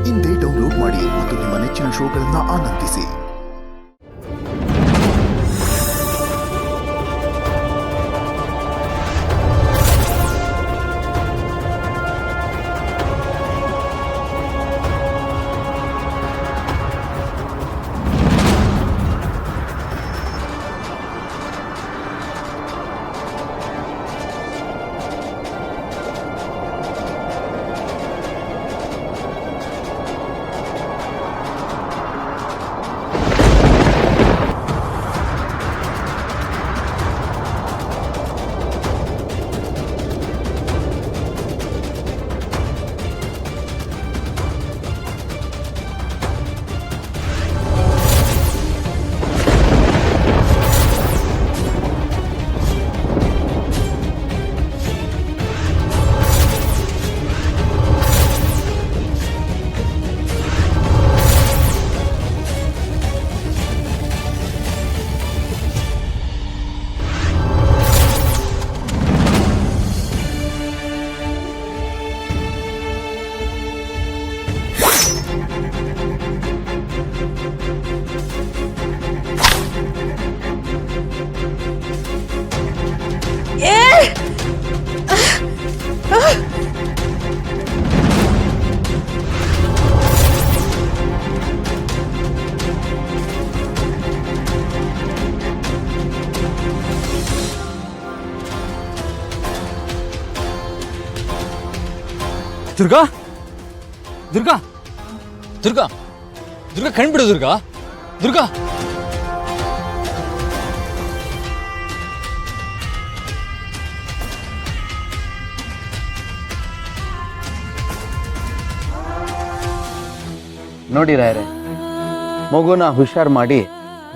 ಇಂದೇ ಡೌನ್ಲೋಡ್ ಮಾಡಿ ಮತ್ತು ನಿಮ್ಮ ನೆಚ್ಚಿನ ಶೋಗಳನ್ನು ಆನಂದಿಸಿ. ದುರ್ಗಾ ದುರ್ಗಾ ದುರ್ಗಾ ದುರ್ಗಾ ಕಣ್ಬಿಡು ದುರ್ಗಾ ದುರ್ಗಾ ನೋಡಿ ರಾಯರೇ, ಮಗುನ ಹುಷಾರ್ ಮಾಡಿ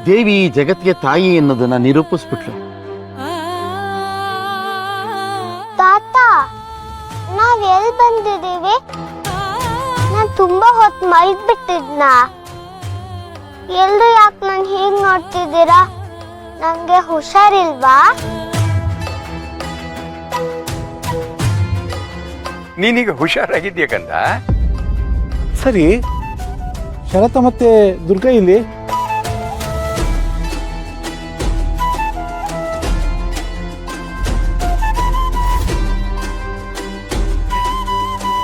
ದೇವಿ ಜಗತ್ತಿಗೆ ತಾಯಿ ಎನ್ನುವುದನ್ನ ನಿರೂಪಿಸ್ಬಿಟ್ಲು. ತಾತ, ನಾವ್ ಎಲ್ಲಿ ಬಂದಿದ್ದೀವಿ? ನಾನ್ ತುಂಬಾ ಹೊತ್ತು ಮಲ್ಬಿಟ್ಟಿದ್ನ. ಎಲ್ರು ಯಾಕೆ ನನ್ ಹೀಗ್ ನೋಡ್ತಿದ್ದೀರಾ? ನಂಗೆ ಹುಷಾರಿಲ್ವಾ? ನೀನೀಗ ಹುಷಾರಾಗಿದ್ಯಾ ಕಂದ? ಸರಿ, ಶರತ ಮತ್ತೆ ದುರ್ಗಾ ಇಲ್ಲಿ?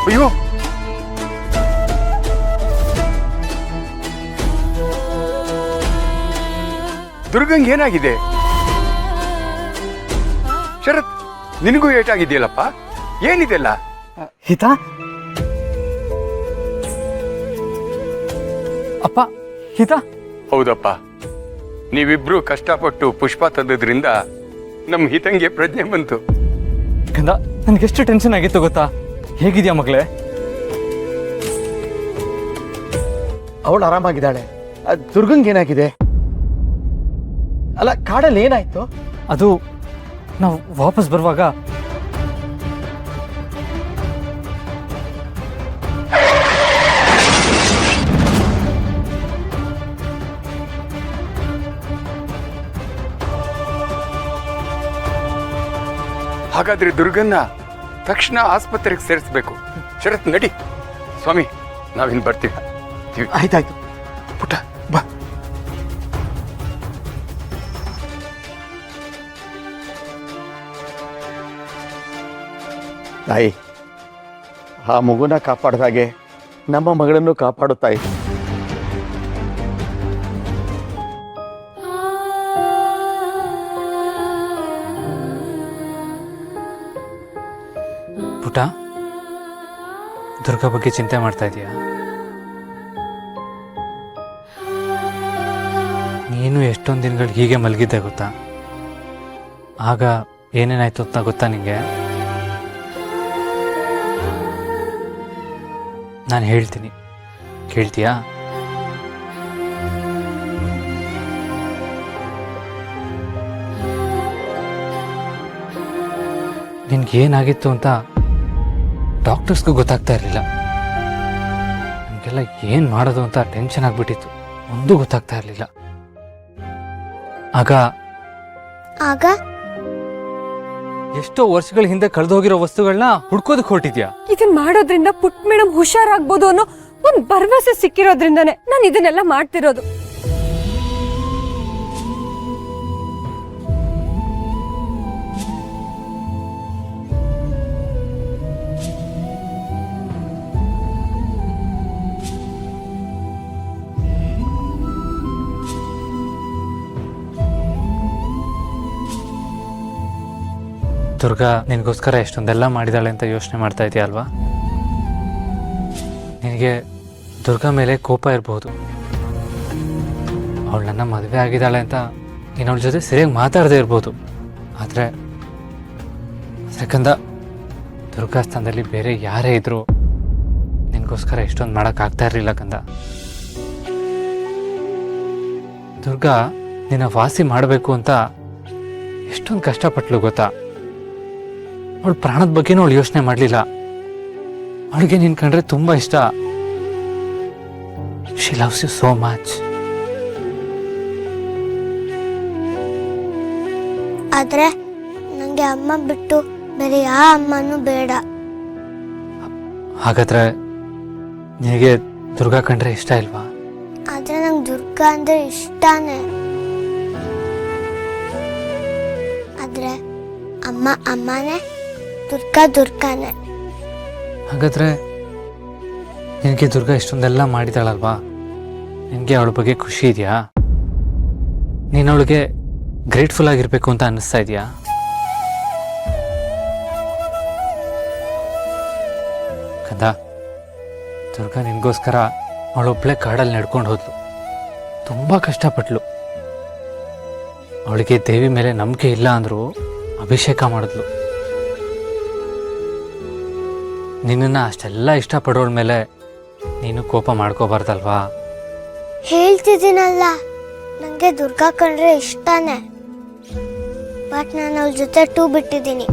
ಅಯ್ಯೋ, ದುರ್ಗಂಗ್ ಏನಾಗಿದೆ? ಶರತ್, ನಿನಗೂ ಏಟಾಗಿದೆಯಲ್ಲಪ್ಪ, ಏನಿದೆಲ್ಲ? ಹಿತಾ ಅಪ್ಪ, ಹಿತಾ? ಹೌದಪ್ಪ, ನೀವಿಬ್ರು ಕಷ್ಟಪಟ್ಟು ಪುಷ್ಪ ತಂದದ್ರಿಂದ ನಮ್ ಹಿತಂಗೆ ಪ್ರಜ್ಞೆ ಬಂತು. ಕಂದ, ನನ್ಗೆಷ್ಟು ಟೆನ್ಷನ್ ಆಗಿತ್ತು ಗೊತ್ತಾ? ಹೇಗಿದ್ಯಾ ಮಗಳೇ? ಅವಳು ಆರಾಮಾಗಿದ್ದಾಳೆ. ದುರ್ಗಂಗ್ ಏನಾಗಿದೆ? ಅಲ್ಲ, ಕಾಡಲ್ಲಿ ಏನಾಯ್ತು? ಅದು ನಾವು ವಾಪಸ್ ಬರುವಾಗ ಹಾಗಾದ್ರೆ ದುರ್ಗನ್ನ ತಕ್ಷಣ ಆಸ್ಪತ್ರೆಗೆ ಸೇರಿಸ್ಬೇಕು. ಶರತ್, ನಡಿ. ಸ್ವಾಮಿ, ನಾವಿನ್ ಬರ್ತೀವಿ. ಆಯ್ತಾಯ್ತು ಪುಟ್ಟ, ಬಾ. ತಾಯಿ, ಆ ಮಗುನ ಕಾಪಾಡಿದ ಹಾಗೆ ನಮ್ಮ ಮಗಳನ್ನು ಕಾಪಾಡು ತಾಯಿ. ಪುಟ, ದುರ್ಗಾ ಬಗ್ಗೆ ಚಿಂತೆ ಮಾಡ್ತಾ ಇದೀಯಾ? ನೀನು ಎಷ್ಟೊಂದು ದಿನಗಳು ಹೀಗೆ ಮಲಗಿದ್ದೆ ಗೊತ್ತಾ? ಆಗ ಏನೇನಾಯ್ತು ಅಂತ ಗೊತ್ತಾ ನಿಂಗೆ? ನಾನು ಹೇಳ್ತೀನಿ, ಕೇಳ್ತೀಯಾ? ನಿನ್ಗೇನಾಗಿತ್ತು ಅಂತ ಡಾಕ್ಟರ್ಸ್ಗೂ ಗೊತ್ತಾಗ್ತಾ ಇರಲಿಲ್ಲ. ನಮಗೆಲ್ಲ ಏನು ಮಾಡೋದು ಅಂತ ಟೆನ್ಷನ್ ಆಗಿಬಿಟ್ಟಿತ್ತು. ಒಂದೂ ಗೊತ್ತಾಗ್ತಾ ಇರಲಿಲ್ಲ. ಆಗ ಆಗ ಎಷ್ಟೋ ವರ್ಷಗಳ ಹಿಂದೆ ಕಳೆದೋಗಿರೋ ವಸ್ತುಗಳನ್ನ ಹುಡ್ಕೋದಕ್ಕೆ ಹೊರಟಿದ್ಯಾ? ಇದನ್ ಮಾಡೋದ್ರಿಂದ ಪುಟ್ ಮೇಡಮ್ ಹುಷಾರಾಗ್ಬೋದು ಅನ್ನೋ ಒಂದ್ ಭರವಸೆ ಸಿಕ್ಕಿರೋದ್ರಿಂದಾನೆ ನಾನು ಇದನ್ನೆಲ್ಲ ಮಾಡ್ತಿರೋದು. ದುರ್ಗಾ ನಿನಗೋಸ್ಕರ ಎಷ್ಟೊಂದೆಲ್ಲ ಮಾಡಿದಾಳೆ ಅಂತ ಯೋಚನೆ ಮಾಡ್ತಾ ಇದೆಯಾ ಅಲ್ವಾ? ನಿನಗೆ ದುರ್ಗಾ ಮೇಲೆ ಕೋಪ ಇರಬಹುದು. ಅವಳು ನನ್ನ ಮದುವೆ ಆಗಿದ್ದಾಳೆ ಅಂತ ನೀನು ಅವಳ ಜೊತೆ ಸರಿಯಾಗಿ ಮಾತಾಡದೇ ಇರ್ಬೋದು. ಆದರೆ ಯಾಕಂದ ದುರ್ಗಾ ಸ್ಥಾನದಲ್ಲಿ ಬೇರೆ ಯಾರೇ ಇದ್ರು ನಿನಗೋಸ್ಕರ ಇಷ್ಟೊಂದು ಮಾಡೋಕ್ಕಾಗ್ತಾ ಇರಲಿಲ್ಲ ಕಂದ. ದುರ್ಗಾ ನಿನ್ನ ವಾಸಿ ಮಾಡಬೇಕು ಅಂತ ಎಷ್ಟೊಂದು ಕಷ್ಟಪಟ್ಲು ಗೊತ್ತಾ? ಅವಳು ಪ್ರಾಣದ ಬಗ್ಗೆನೂ ಅವಳು ಯೋಚನೆ ಮಾಡಲಿಲ್ಲ. ಅವಳಿಗೆ ನಿನ್ ಕಂಡ್ರೆ ತುಂಬ ಇಷ್ಟ. She loves you so much. ಆದ್ರೆ ನಂಗೆ ಅಮ್ಮ ಬಿಟ್ಟು ಬೇರೆ ಯಾವ ಅಮ್ಮನೂ ಬೇಡ. ಹಾಗಾದ್ರೆ ನಿನಗೆ ದುರ್ಗಾ ಕಂಡ್ರೆ ಇಷ್ಟ ಇಲ್ವಾ? ಆದ್ರೆ ನಂಗೆ ದುರ್ಗಾ ಅಂದ್ರೆ ಇಷ್ಟಾನೇ. ಆದ್ರೆ ಅಮ್ಮ ಅಮ್ಮನೇ, ದುರ್ಗಾ ದುರ್ಗಾನೇ. ಹಾಗಾದ್ರೆ ನಿನಗೆ ದುರ್ಗಾ ಇಷ್ಟೊಂದೆಲ್ಲ ಮಾಡಿದಾಳಲ್ವಾ? ನಿನಗೆ ಅವಳ ಬಗ್ಗೆ ಖುಷಿ ಇದೆಯಾ? ನೀನು ಅವಳಿಗೆ ಗ್ರೇಟ್ಫುಲ್ ಆಗಿರ್ಬೇಕು ಅಂತ ಅನ್ನಿಸ್ತಾ ಇದೆಯಾ? ಕಂದ, ದುರ್ಗಾ ನಿನಗೋಸ್ಕರ ಅವಳೊಬ್ಳೆ ಕಾಡಲ್ಲಿ ನಡ್ಕೊಂಡು ಹೋದ್ಲು. ತುಂಬ ಕಷ್ಟಪಟ್ಲು. ಅವಳಿಗೆ ದೇವಿ ಮೇಲೆ ನಂಬಿಕೆ ಇಲ್ಲ ಅಂದರೂ ಅಭಿಷೇಕ ಮಾಡಿದ್ಲು. ನಿನ್ನನ್ನು ಅಷ್ಟೆಲ್ಲ ಇಷ್ಟಪಡೋಳ ಮೇಲೆ ನೀನು ಕೋಪ ಮಾಡ್ಕೋಬಾರ್ದಲ್ವಾ? ಹೇಳ್ತಿದ್ದೀನಲ್ಲ, ನಂಗೆ ದುರ್ಗಾ ಕಂಡ್ರೆ ಇಷ್ಟಾನೇ. ಬಟ್ ನಾನು ಅವಳ ಜೊತೆ ಟೂ ಬಿಟ್ಟಿದ್ದೀನಿ.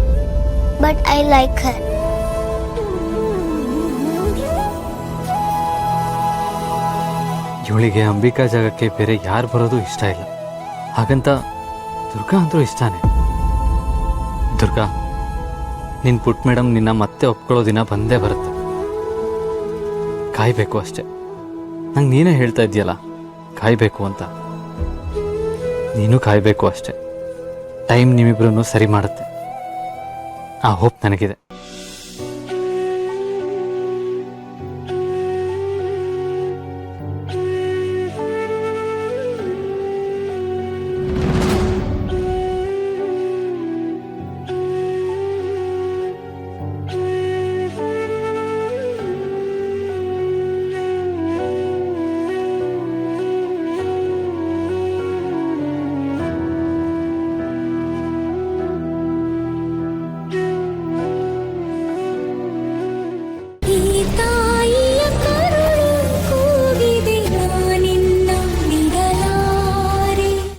But I like her. ಇವಳಿಗೆ ಅಂಬಿಕಾ ಜಾಗಕ್ಕೆ ಬೇರೆ ಯಾರು ಬರೋದು ಇಷ್ಟ ಇಲ್ಲ. ಹಾಗಂತ ದುರ್ಗಾ ಅಂದರೂ ಇಷ್ಟನೇ. ದುರ್ಗಾ, ನಿನ್ನ ಪುಟ್ ಮೇಡಮ್ ನಿನ್ನ ಮತ್ತೆ ಒಪ್ಕೊಳ್ಳೋ ದಿನ ಬಂದೇ ಬರುತ್ತೆ. ಕಾಯಬೇಕು ಅಷ್ಟೆ. ನಂಗೆ ನೀನೇ ಹೇಳ್ತಾ ಇದೆಯಲ್ಲ ಕಾಯಬೇಕು ಅಂತ. ನೀನು ಕಾಯಬೇಕು ಅಷ್ಟೆ. ಟೈಮ್ ನಿಮ್ಮಿಬ್ಬರನ್ನು ಸರಿ ಮಾಡುತ್ತೆ. ಆ ಹೋಪ್ ನನಗಿದೆ.